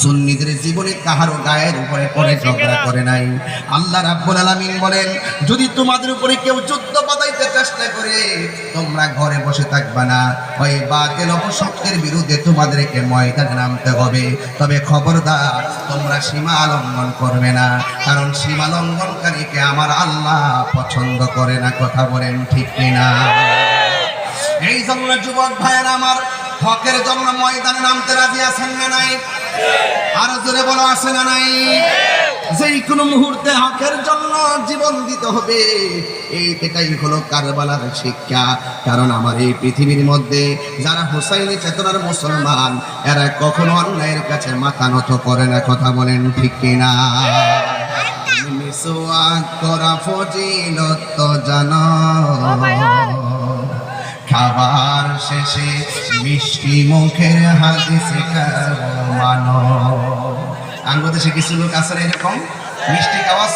সুন্নিদের জীবনে কাহারও গায়ের উপরে পড়ে ঝগড়া করে নাই। আল্লাহ রাব্বুল আলামিন বলেন, যদি তোমাদের উপরে কেউ যুদ্ধ বাঁধাইতে চেষ্টা করে তোমরা ঘরে বসে থাকবা না, ওই বাতিল অপশক্তির বিরুদ্ধে তোমাদেরকে ময়দানে নামতে হবে। তবে খবরদার তোমরা সীমা লঙ্ঘন করবে না, কারণ সীমা লঙ্ঘনকারীকে আমার আল্লাহ পছন্দ করে না। কথা বলেন ঠিক কিনা? এই জন্য যুবক ভাইয়েরা আমার, হকের জন্য ময়দানে নামতে রাজি আছেন না নাই? আর জোরে বলো, আছে না নাই? যেই কোনো মুহূর্তে হকের জন্য জীবন দিতে হবে, এটাই হলো কারবালার শিক্ষা। কারণ আমার এই পৃথিবীর মধ্যে যারা হুসাইনি চেতনার মুসলমান, এরা কখনো অন্যায়ের কাছে মাথা নত করে না। কথা বলেন ঠিক কিনা? মিসওয়াক করা ফজিলত তো জানো, খাবার শেষে মিষ্টি মুখের হাদিস মানো। আঙ্গুদেশে কিছু লোক আছে এরকম মিষ্টি খাওয়া